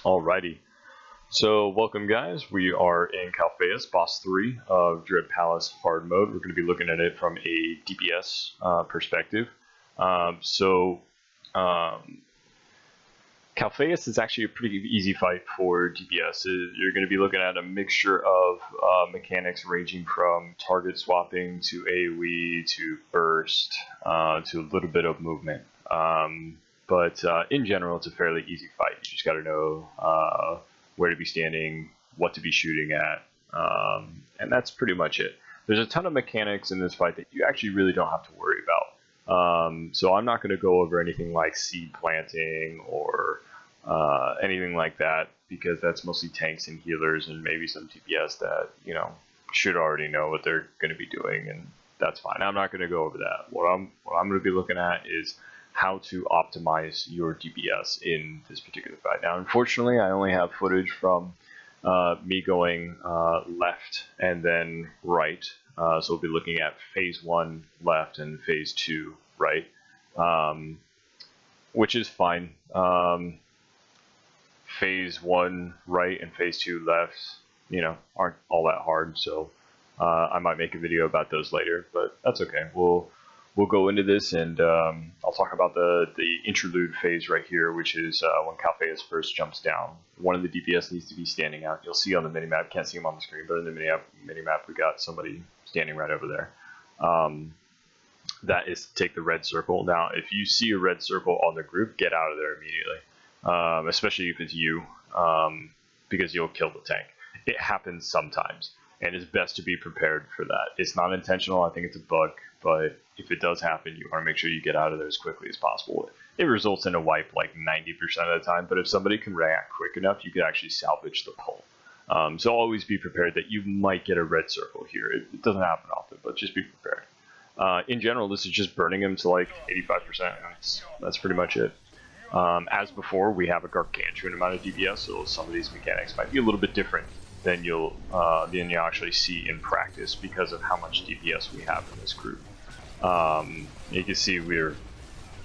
Alrighty, so welcome guys, we are in Calphayus, boss 3 of Dread Palace hard mode. We're going to be looking at it from a DPS perspective. Calphayus is actually a pretty easy fight for DPS. You're going to be looking at a mixture of mechanics ranging from target swapping to AoE to burst to a little bit of movement. But in general, it's a fairly easy fight. You just got to know where to be standing, what to be shooting at, and that's pretty much it. There's a ton of mechanics in this fight that you actually really don't have to worry about. So I'm not going to go over anything like seed planting or anything like that, because that's mostly tanks and healers and maybe some DPS that, you know, should already know what they're going to be doing, and that's fine. I'm not going to go over that. What I'm going to be looking at is how to optimize your DPS in this particular fight. Now, unfortunately, I only have footage from me going left and then right. So we'll be looking at phase 1 left and phase 2 right, which is fine. Phase 1 right and phase 2 left, you know, aren't all that hard. So I might make a video about those later, but that's okay. We'll go into this, and I'll talk about the interlude phase right here, which is when Calphayus first jumps down. One of the DPS needs to be standing out. You'll see on the minimap, can't see him on the screen, but in the minimap we got somebody standing right over there. That is to take the red circle. Now, if you see a red circle on the group, get out of there immediately, especially if it's you, because you'll kill the tank. It happens sometimes, and it's best to be prepared for that. It's not intentional. I think it's a bug, but if it does happen, you want to make sure you get out of there as quickly as possible. It results in a wipe like 90% of the time, but if somebody can react quick enough, you can actually salvage the pull. So always be prepared that you might get a red circle here. It doesn't happen often, but just be prepared. In general, this is just burning them to like 85%. That's pretty much it. As before, we have a gargantuan amount of DPS, so some of these mechanics might be a little bit different than you'll actually see in practice because of how much DPS we have in this group. You can see we're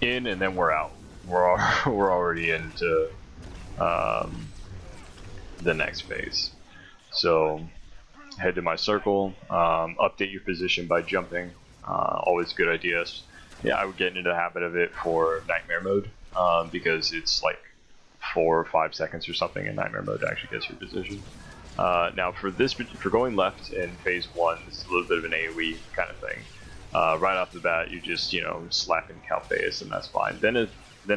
in and then we're out. We're already into the next phase. So head to my circle, update your position by jumping. Always good ideas. Yeah, I would get into the habit of it for nightmare mode, because it's like 4 or 5 seconds or something in nightmare mode to actually get your position. Now for going left in phase 1, this is a little bit of an AoE kind of thing. Right off the bat, you just, you know, slap in Calphayus and that's fine. Then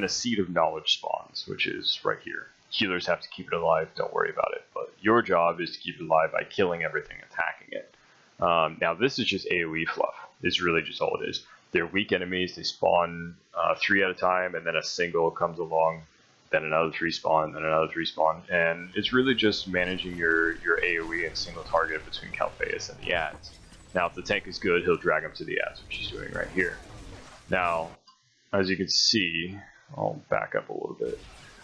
a seed of knowledge spawns, which is right here. Healers have to keep it alive, don't worry about it. But your job is to keep it alive by killing everything attacking it. Now this is just AoE fluff. It's really just all it is. They're weak enemies, they spawn 3 at a time, and then a single comes along, then another 3 spawn, then another 3 spawn, and it's really just managing your AoE and single target between Calphayus and the ads. Now, if the tank is good, he'll drag him to the ads, which he's doing right here. Now, as you can see, I'll back up a little bit.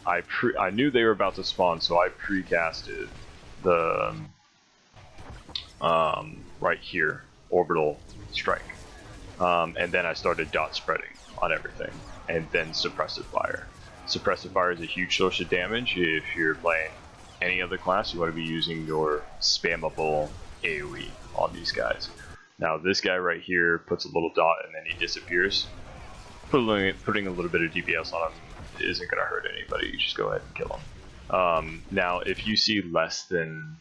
I knew they were about to spawn, so I precasted the right here orbital strike, and then I started dot spreading on everything, and then suppressive fire. Suppressive fire is a huge source of damage. If you're playing any other class, you want to be using your spammable AoE on these guys. Now this guy right here puts a little dot and then he disappears. Putting a little bit of DPS on him isn't going to hurt anybody. You just go ahead and kill him. Now if you see less than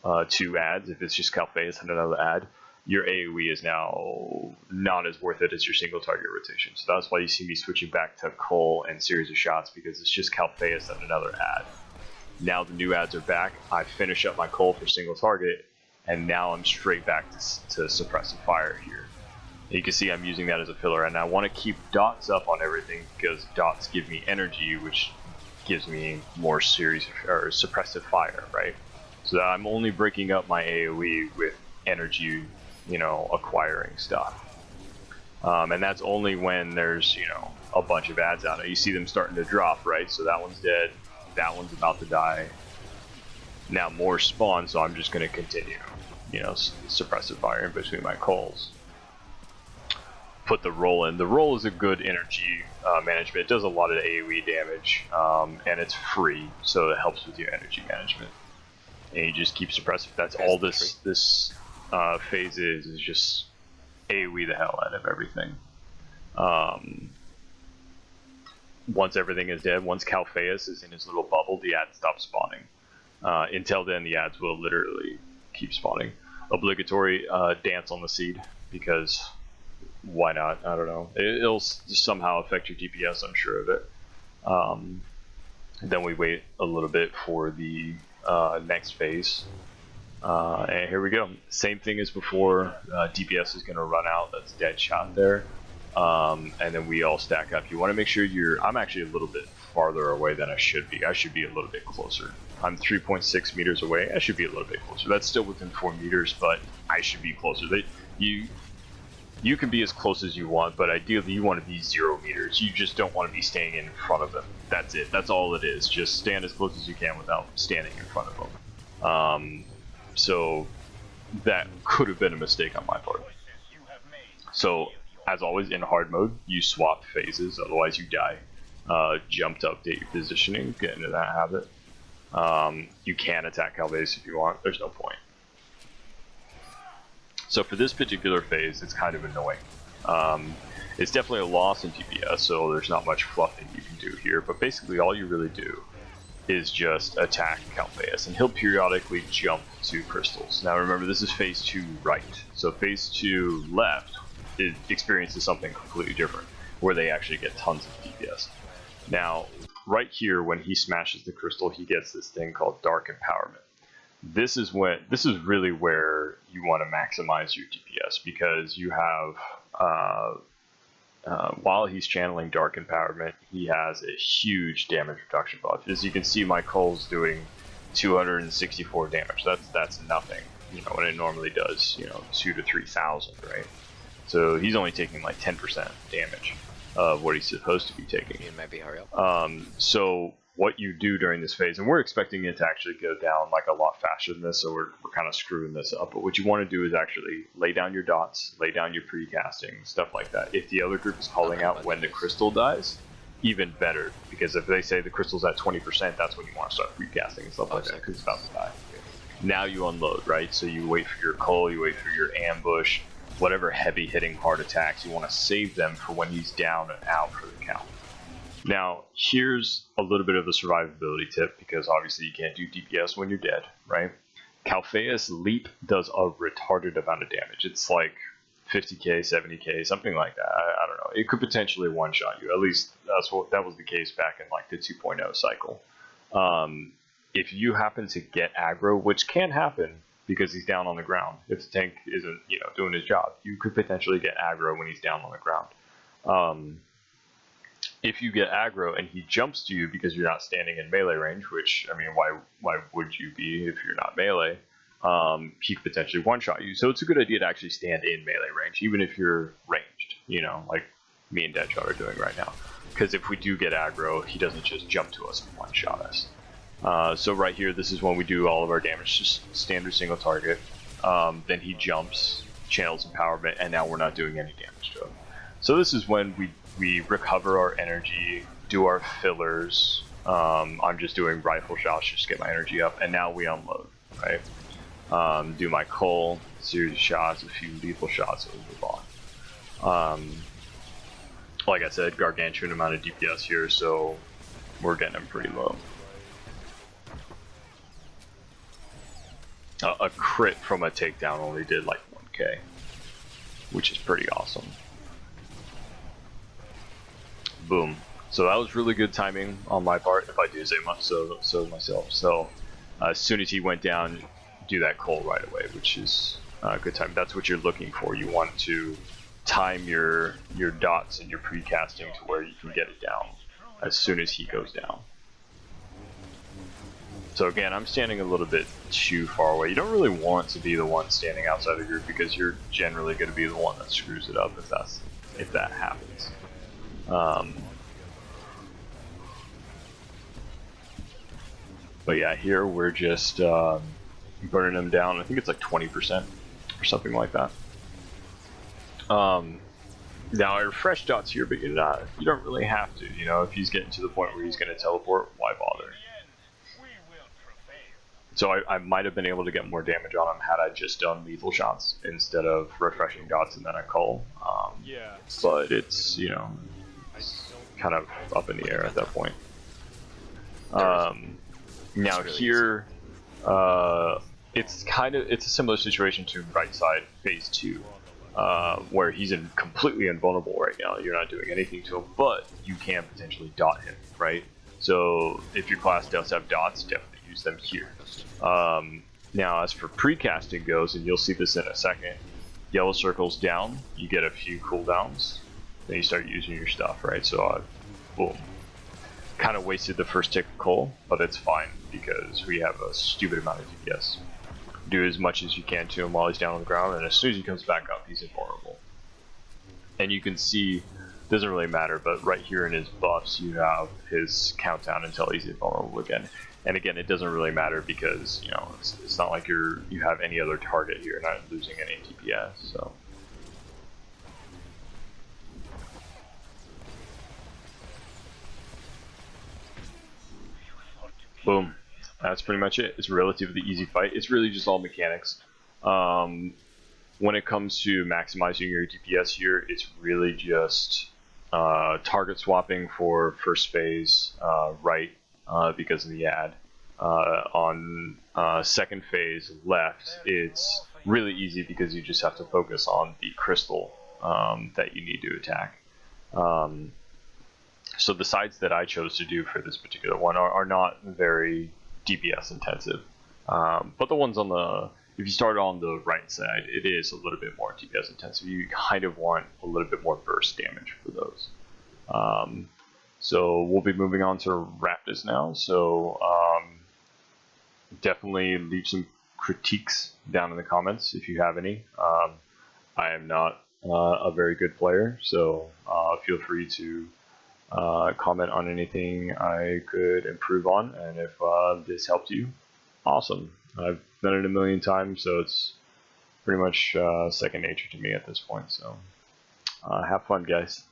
2 ads, if it's just Calphayus and another ad, your AoE is now not as worth it as your single target rotation. So that's why you see me switching back to Cole and series of shots, because it's just Calphayus and another ad. Now the new ads are back. I finish up my Cole for single target, and now I'm straight back to suppressive fire here. You can see I'm using that as a filler, and I want to keep dots up on everything because dots give me energy, which gives me more series or suppressive fire, right? So that I'm only breaking up my AoE with energy, you know, acquiring stuff. And that's only when there's, you know, a bunch of ads out. You see them starting to drop, right? So that one's dead, that one's about to die. Now more spawn, so I'm just going to continue, you know, suppressive fire in between my calls. put the roll in. The roll is a good energy management. It does a lot of AoE damage, and it's free, so it helps with your energy management. And you just keep suppressing. That's all this phase is just AoE the hell out of everything. Once everything is dead, once Calphayus is in his little bubble, the ads stop spawning. Until then, the ads will literally keep spawning. Obligatory dance on the seed, because why not? I don't know. It'll somehow affect your DPS, I'm sure of it. Then we wait a little bit for the next phase. And here we go. Same thing as before. DPS is going to run out. That's dead shot there. And then we all stack up. You want to make sure I'm actually a little bit farther away than I should be. I should be a little bit closer. I'm 3.6 meters away. I should be a little bit closer. That's still within 4 meters, but I should be closer. You can be as close as you want, but ideally you want to be 0 meters. You just don't want to be staying in front of them. That's it. That's all it is. Just stand as close as you can without standing in front of them. So that could have been a mistake on my part. So as always, in hard mode, you swap phases, otherwise you die. Jump to update your positioning, get into that habit. You can attack Calphayus if you want, there's no point. So for this particular phase, it's kind of annoying. It's definitely a loss in DPS, so there's not much fluffing you can do here, but basically all you really do is just attack Calphayus, and he'll periodically jump to crystals. Now remember, this is phase 2 right, so phase 2 left experiences something completely different, where they actually get tons of DPS. Now, right here, when he smashes the crystal, he gets this thing called Dark Empowerment. This is really where you want to maximize your DPS, because you have, while he's channeling Dark Empowerment, he has a huge damage reduction buff. As you can see, my Cole's doing 264 damage. That's nothing, you know, when it normally does, you know, 2,000 to 3,000, right? So he's only taking like 10% damage of what he's supposed to be taking. You maybe hurry up. So what you do during this phase, and we're expecting it to actually go down like a lot faster than this, so we're kind of screwing this up. But what you want to do is actually lay down your dots, lay down your precasting, stuff like that. If the other group is calling out when the crystal dies, even better, because if they say the crystal's at 20%, that's when you want to start precasting and stuff like that, because it's about to die. Now you unload, right? So you wait for your Cole, you wait for your ambush, whatever heavy hitting hard attacks, you want to save them for when he's down and out for the count. Now, here's a little bit of a survivability tip, because obviously you can't do DPS when you're dead, right? Calphayus Leap does a retarded amount of damage. It's like 50k, 70k, something like that. I don't know. It could potentially one-shot you. At least that was the case back in like the 2.0 cycle. If you happen to get aggro, which can happen because he's down on the ground, if the tank isn't, you know, doing his job, you could potentially get aggro when he's down on the ground. If you get aggro and he jumps to you because you're not standing in melee range, which, I mean, why would you be if you're not melee? He could potentially one-shot you. So it's a good idea to actually stand in melee range, even if you're ranged, you know, like me and Deadshot are doing right now. Because if we do get aggro, he doesn't just jump to us and one-shot us. So right here, this is when we do all of our damage, just standard single target. Then he jumps, channels empowerment, and now we're not doing any damage to him. So this is when we recover our energy, do our fillers. I'm just doing rifle shots just to get my energy up, and now we unload, right? Do my Cole, series of shots, a few lethal shots, and we move on. Like I said, gargantuan amount of DPS here, so we're getting them pretty low. A crit from a takedown only did like 1k, which is pretty awesome. Boom. So that was really good timing on my part, if I do say so myself. So as soon as he went down, do that Cole right away, which is good time. That's what you're looking for. You want to time your dots and your precasting to where you can get it down as soon as he goes down. So again, I'm standing a little bit too far away. You don't really want to be the one standing outside the group, because you're generally going to be the one that screws it up if that happens. But yeah, here we're just burning them down. I think it's like 20% or something like that. Now I refresh dots here, but you don't really have to. You know, if he's getting to the point where he's going to teleport, why bother? So I might have been able to get more damage on him had I just done lethal shots instead of refreshing dots and then a cull. But it's, you know, it's kind of up in the air at that point. Now here, it's a similar situation to right side phase 2, where he's completely invulnerable right now. You're not doing anything to him, but you can potentially dot him, right? So if your class does have dots, definitely use them here. Now as for precasting goes, and you'll see this in a second, yellow circles down, you get a few cooldowns, then you start using your stuff, right? So boom. Kind of wasted the first tick of coal, but it's fine because we have a stupid amount of DPS. Do as much as you can to him while he's down on the ground, and as soon as he comes back up, he's invulnerable. And you can see, doesn't really matter, but right here in his buffs, you have his countdown until he's invulnerable again. And again, it doesn't really matter because, you know, it's not like you have any other target here, you're not losing any DPS, so. Boom. That's pretty much it. It's a relatively easy fight. It's really just all mechanics. When it comes to maximizing your DPS here, it's really just target swapping for first phase right because of the ad. On second phase left, it's really easy because you just have to focus on the crystal that you need to attack. So the sides that I chose to do for this particular one are not very DPS intensive, but the ones if you start on the right side, it is a little bit more DPS intensive. You kind of want a little bit more burst damage for those. So we'll be moving on to Raptors now, so definitely leave some critiques down in the comments if you have any. I am not a very good player, so feel free to comment on anything I could improve on, and if this helped you, awesome. I've done it a million times, so it's pretty much second nature to me at this point, so have fun, guys.